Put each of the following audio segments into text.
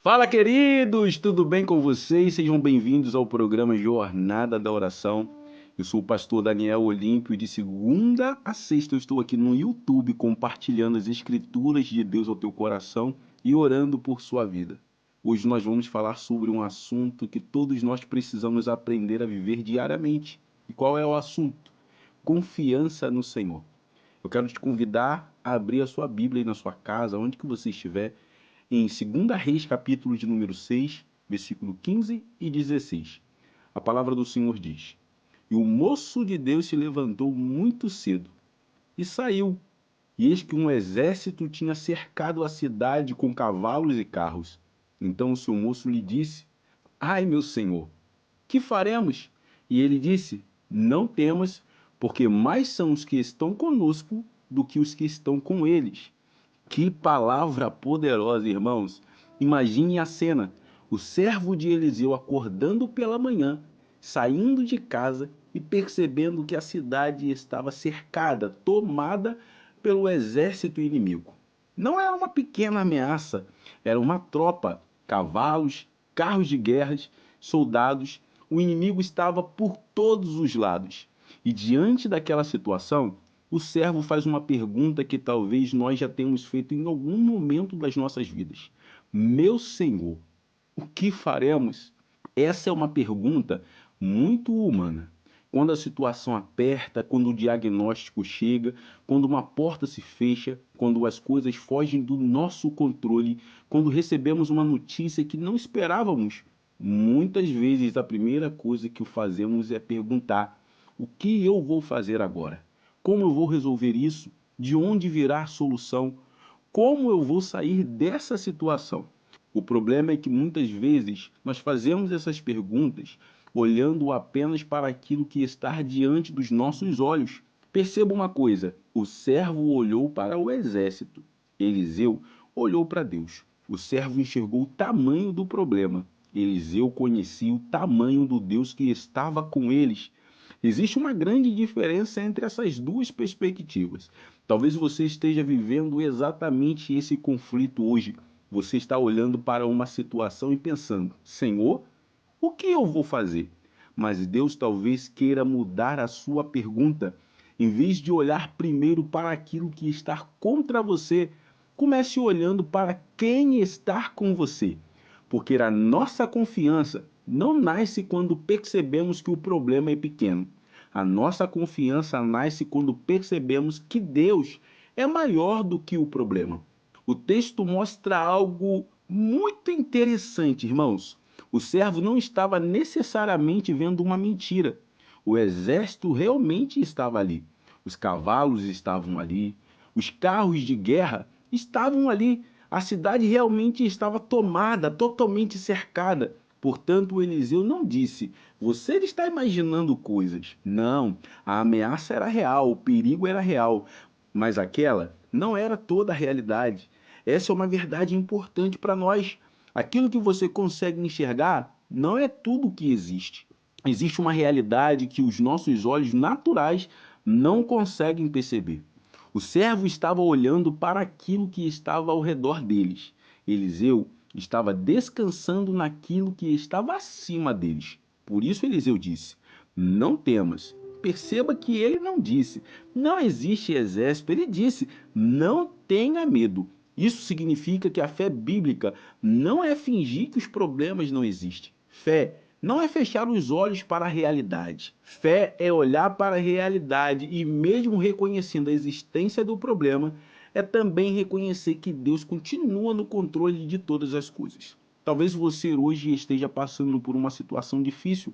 Fala, queridos! Tudo bem com vocês? Sejam bem-vindos ao programa Jornada da Oração. Eu sou o pastor Daniel Olímpio e de segunda a sexta eu estou aqui no YouTube compartilhando as escrituras de Deus ao teu coração e orando por sua vida. Hoje nós vamos falar sobre um assunto que todos nós precisamos aprender a viver diariamente. E qual é o assunto? Confiança no Senhor. Eu quero te convidar a abrir a sua Bíblia aí na sua casa, onde que você estiver, em 2 Reis, capítulo de número 6, versículo 15 e 16. A palavra do Senhor diz: E o moço de Deus se levantou muito cedo e saiu. E eis que um exército tinha cercado a cidade com cavalos e carros. Então o seu moço lhe disse: Ai, meu senhor, que faremos? E ele disse: Não temas, porque mais são os que estão conosco do que os que estão com eles. Que palavra poderosa, irmãos! Imagine a cena: o servo de Eliseu acordando pela manhã, saindo de casa e percebendo que a cidade estava cercada, tomada pelo exército inimigo. Não era uma pequena ameaça, era uma tropa, cavalos, carros de guerras, soldados. O inimigo estava por todos os lados. E diante daquela situação, o servo faz uma pergunta que talvez nós já tenhamos feito em algum momento das nossas vidas: Meu Senhor, o que faremos? Essa é uma pergunta muito humana. Quando a situação aperta, quando o diagnóstico chega, quando uma porta se fecha, quando as coisas fogem do nosso controle, quando recebemos uma notícia que não esperávamos, muitas vezes a primeira coisa que fazemos é perguntar: o que eu vou fazer agora? Como eu vou resolver isso? De onde virá a solução? Como eu vou sair dessa situação? O problema é que muitas vezes nós fazemos essas perguntas olhando apenas para aquilo que está diante dos nossos olhos. Perceba uma coisa: o servo olhou para o exército, Eliseu olhou para Deus. O servo enxergou o tamanho do problema, Eliseu conhecia o tamanho do Deus que estava com eles. Existe uma grande diferença entre essas duas perspectivas. Talvez você esteja vivendo exatamente esse conflito hoje. Você está olhando para uma situação e pensando: Senhor, o que eu vou fazer? Mas Deus talvez queira mudar a sua pergunta. Em vez de olhar primeiro para aquilo que está contra você, comece olhando para quem está com você. Porque a nossa confiança não nasce quando percebemos que o problema é pequeno. A nossa confiança nasce quando percebemos que Deus é maior do que o problema. O texto mostra algo muito interessante, irmãos. O servo não estava necessariamente vendo uma mentira. O exército realmente estava ali. Os cavalos estavam ali. Os carros de guerra estavam ali. A cidade realmente estava tomada, totalmente cercada. Portanto, Eliseu não disse: Você está imaginando coisas. Não, a ameaça era real, o perigo era real. Mas aquela não era toda a realidade. Essa é uma verdade importante para nós. Aquilo que você consegue enxergar não é tudo o que existe. Existe uma realidade que os nossos olhos naturais não conseguem perceber. O servo estava olhando para aquilo que estava ao redor deles. Eliseu estava descansando naquilo que estava acima deles. Por isso Eliseu disse: Não temas. Perceba que ele não disse: Não existe exército. Ele disse: Não tenha medo. Isso significa que a fé bíblica não é fingir que os problemas não existem. Fé não é fechar os olhos para a realidade. Fé é olhar para a realidade e, mesmo reconhecendo a existência do problema, é também reconhecer que Deus continua no controle de todas as coisas. Talvez você hoje esteja passando por uma situação difícil.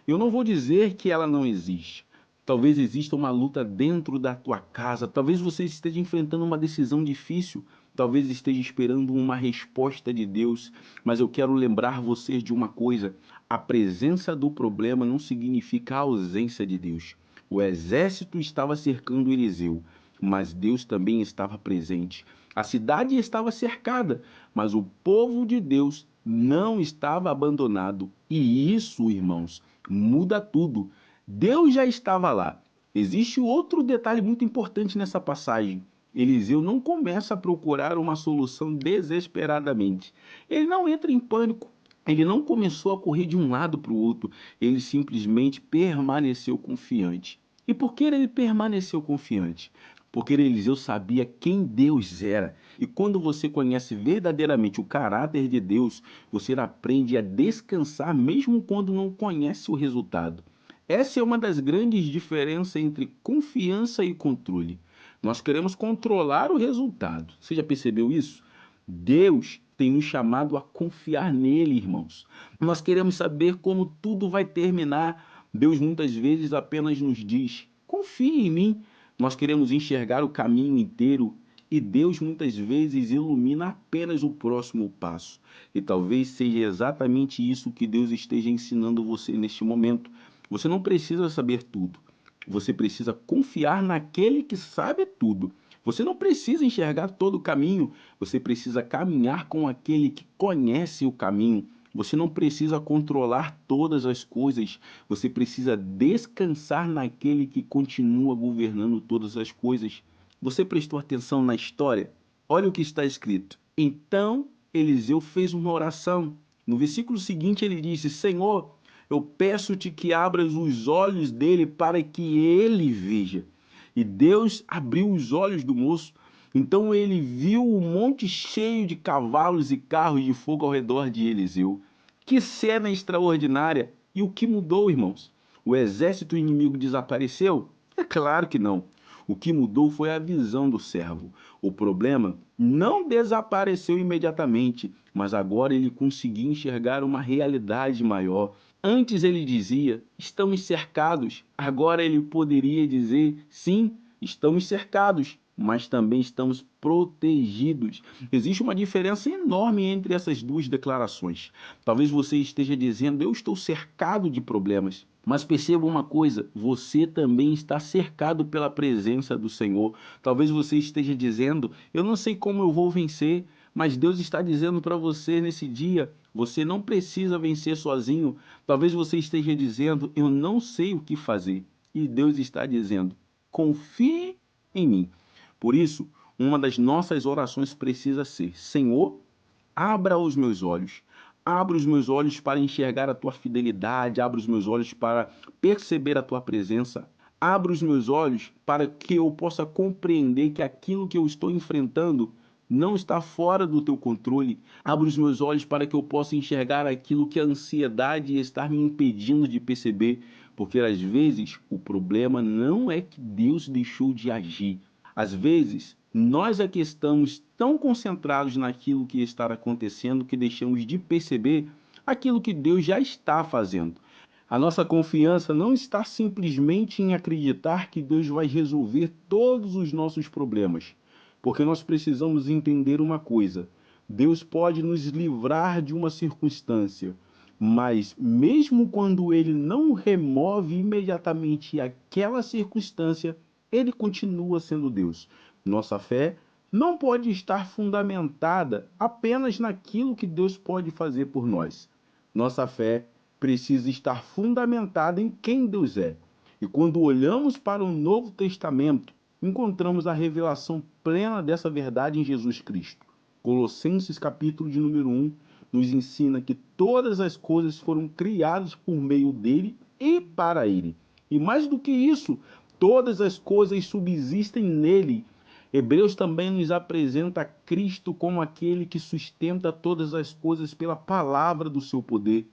Eu não vou dizer que ela não existe. Talvez exista uma luta dentro da tua casa, talvez você esteja enfrentando uma decisão difícil, talvez esteja esperando uma resposta de Deus, mas eu quero lembrar vocês de uma coisa: a presença do problema não significa a ausência de Deus. O exército estava cercando Eliseu, mas Deus também estava presente. A cidade estava cercada, mas o povo de Deus não estava abandonado. E isso, irmãos, muda tudo. Deus já estava lá. Existe outro detalhe muito importante nessa passagem. Eliseu não começa a procurar uma solução desesperadamente. Ele não entra em pânico. Ele não começou a correr de um lado para o outro. Ele simplesmente permaneceu confiante. E por que ele permaneceu confiante? Porque Eliseu sabia quem Deus era. E quando você conhece verdadeiramente o caráter de Deus, você aprende a descansar mesmo quando não conhece o resultado. Essa é uma das grandes diferenças entre confiança e controle. Nós queremos controlar o resultado. Você já percebeu isso? Deus tem nos chamado a confiar nele, irmãos. Nós queremos saber como tudo vai terminar. Deus muitas vezes apenas nos diz: confie em mim. Nós queremos enxergar o caminho inteiro e Deus muitas vezes ilumina apenas o próximo passo. E talvez seja exatamente isso que Deus esteja ensinando você neste momento. Você não precisa saber tudo. Você precisa confiar naquele que sabe tudo. Você não precisa enxergar todo o caminho. Você precisa caminhar com aquele que conhece o caminho. Você não precisa controlar todas as coisas. Você precisa descansar naquele que continua governando todas as coisas. Você prestou atenção na história? Olha o que está escrito. Então Eliseu fez uma oração. No versículo seguinte ele disse: Senhor, eu peço-te que abras os olhos dele para que ele veja. E Deus abriu os olhos do moço. Então ele viu um monte cheio de cavalos e carros de fogo ao redor de Eliseu. Que cena extraordinária! E o que mudou, irmãos? O exército inimigo desapareceu? É claro que não. O que mudou foi a visão do servo. O problema não desapareceu imediatamente, mas agora ele conseguia enxergar uma realidade maior. Antes ele dizia: estamos cercados. Agora ele poderia dizer: sim, estamos cercados, mas também estamos protegidos. Existe uma diferença enorme entre essas duas declarações. Talvez você esteja dizendo: eu estou cercado de problemas. Mas perceba uma coisa, você também está cercado pela presença do Senhor. Talvez você esteja dizendo: eu não sei como eu vou vencer, mas Deus está dizendo para você nesse dia: você não precisa vencer sozinho. Talvez você esteja dizendo: eu não sei o que fazer. E Deus está dizendo: confie em mim. Por isso, uma das nossas orações precisa ser: Senhor, abra os meus olhos. Abra os meus olhos para enxergar a tua fidelidade, abra os meus olhos para perceber a tua presença. Abra os meus olhos para que eu possa compreender que aquilo que eu estou enfrentando não está fora do teu controle. Abra os meus olhos para que eu possa enxergar aquilo que a ansiedade está me impedindo de perceber, porque às vezes o problema não é que Deus deixou de agir. Às vezes, nós é que estamos tão concentrados naquilo que está acontecendo que deixamos de perceber aquilo que Deus já está fazendo. A nossa confiança não está simplesmente em acreditar que Deus vai resolver todos os nossos problemas, porque nós precisamos entender uma coisa: Deus pode nos livrar de uma circunstância, mas mesmo quando Ele não remove imediatamente aquela circunstância, Ele continua sendo Deus. Nossa fé não pode estar fundamentada apenas naquilo que Deus pode fazer por nós. Nossa fé precisa estar fundamentada em quem Deus é. E quando olhamos para o Novo Testamento, encontramos a revelação plena dessa verdade em Jesus Cristo. Colossenses capítulo de número 1 nos ensina que todas as coisas foram criadas por meio dele e para ele. E mais do que isso, todas as coisas subsistem nele. Hebreus também nos apresenta Cristo como aquele que sustenta todas as coisas pela palavra do seu poder.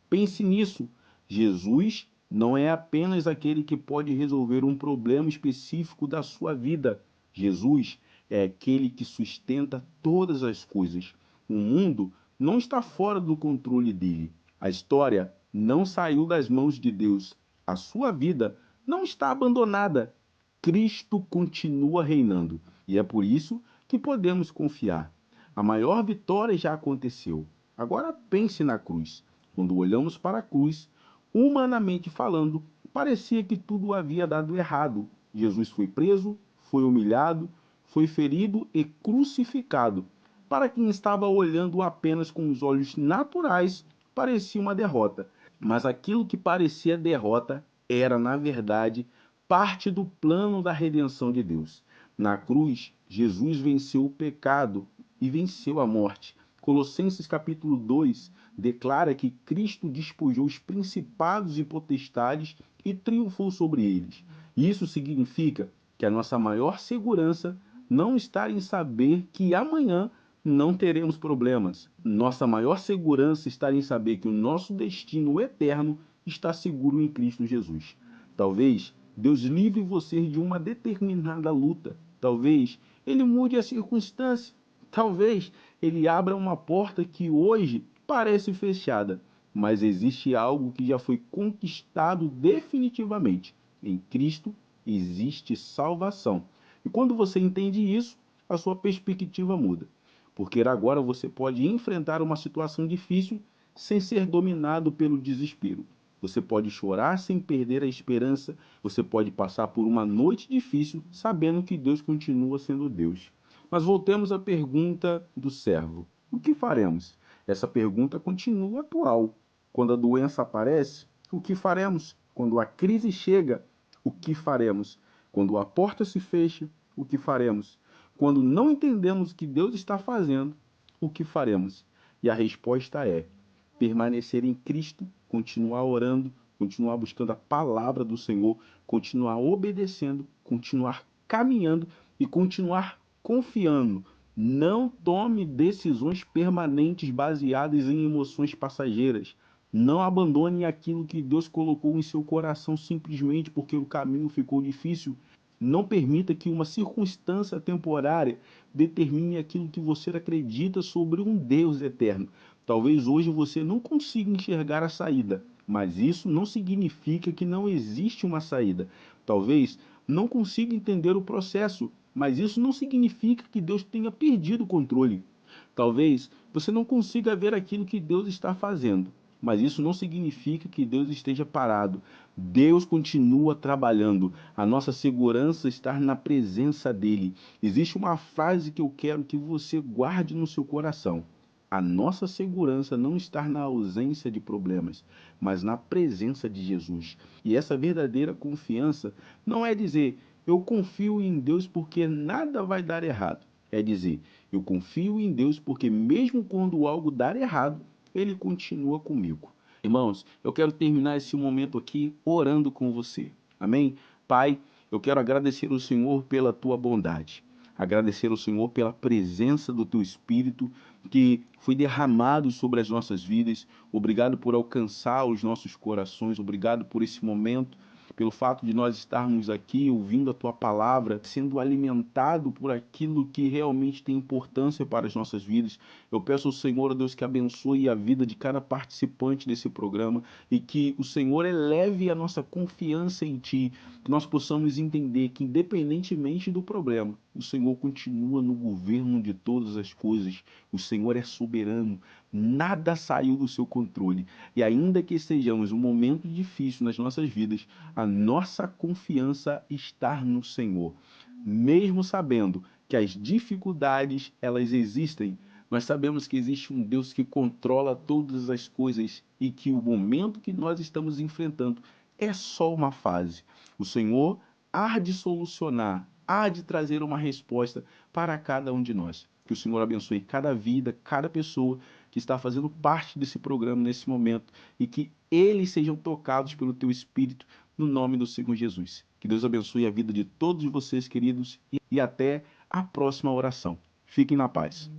Pense nisso. Jesus não é apenas aquele que pode resolver um problema específico da sua vida. Jesus é aquele que sustenta todas as coisas. O mundo não está fora do controle dele. A história não saiu das mãos de Deus. A sua vida não está abandonada. Cristo continua reinando. E é por isso que podemos confiar. A maior vitória já aconteceu. Agora pense na cruz. Quando olhamos para a cruz, humanamente falando, parecia que tudo havia dado errado. Jesus foi preso, foi humilhado, foi ferido e crucificado. Para quem estava olhando apenas com os olhos naturais, parecia uma derrota. Mas aquilo que parecia derrota era, na verdade, parte do plano da redenção de Deus. Na cruz, Jesus venceu o pecado e venceu a morte. Colossenses capítulo 2 declara que Cristo despojou os principados e potestades e triunfou sobre eles. Isso significa que a nossa maior segurança não está em saber que amanhã não teremos problemas. Nossa maior segurança está em saber que o nosso destino eterno está seguro em Cristo Jesus. Talvez Deus livre você de uma determinada luta. Talvez Ele mude a circunstância. Talvez Ele abra uma porta que hoje parece fechada. Mas existe algo que já foi conquistado definitivamente. Em Cristo existe salvação. E quando você entende isso, a sua perspectiva muda. Porque agora você pode enfrentar uma situação difícil sem ser dominado pelo desespero. Você pode chorar sem perder a esperança. Você pode passar por uma noite difícil sabendo que Deus continua sendo Deus. Mas voltemos à pergunta do servo. O que faremos? Essa pergunta continua atual. Quando a doença aparece, o que faremos? Quando a crise chega, o que faremos? Quando a porta se fecha, o que faremos? Quando não entendemos o que Deus está fazendo, o que faremos? E a resposta é: permanecer em Cristo, continuar orando, continuar buscando a palavra do Senhor, continuar obedecendo, continuar caminhando e continuar confiando. Não tome decisões permanentes baseadas em emoções passageiras. Não abandone aquilo que Deus colocou em seu coração simplesmente porque o caminho ficou difícil. Não permita que uma circunstância temporária determine aquilo que você acredita sobre um Deus eterno. Talvez hoje você não consiga enxergar a saída, mas isso não significa que não existe uma saída. Talvez não consiga entender o processo, mas isso não significa que Deus tenha perdido o controle. Talvez você não consiga ver aquilo que Deus está fazendo, mas isso não significa que Deus esteja parado. Deus continua trabalhando. A nossa segurança está na presença dele. Existe uma frase que eu quero que você guarde no seu coração. A nossa segurança não está na ausência de problemas, mas na presença de Jesus. E essa verdadeira confiança não é dizer eu confio em Deus porque nada vai dar errado. É dizer eu confio em Deus porque mesmo quando algo dar errado, Ele continua comigo. Irmãos, eu quero terminar esse momento aqui orando com você. Amém? Pai, eu quero agradecer ao Senhor pela tua bondade. Agradecer ao Senhor pela presença do teu Espírito que foi derramado sobre as nossas vidas. Obrigado por alcançar os nossos corações. Obrigado por esse momento, pelo fato de nós estarmos aqui ouvindo a tua palavra, sendo alimentado por aquilo que realmente tem importância para as nossas vidas. Eu peço ao Senhor, Deus, que abençoe a vida de cada participante desse programa e que o Senhor eleve a nossa confiança em ti, que nós possamos entender que independentemente do problema, o Senhor continua no governo de todas as coisas. O Senhor é soberano, nada saiu do seu controle. E ainda que estejamos um momento difícil nas nossas vidas, a nossa confiança está no Senhor. Mesmo sabendo que as dificuldades, elas existem, nós sabemos que existe um Deus que controla todas as coisas e que o momento que nós estamos enfrentando é só uma fase. O Senhor há de solucionar, há de trazer uma resposta para cada um de nós. Que o Senhor abençoe cada vida, cada pessoa que está fazendo parte desse programa nesse momento e que eles sejam tocados pelo teu Espírito no nome do Senhor Jesus. Que Deus abençoe a vida de todos vocês, queridos, e até a próxima oração. Fiquem na paz.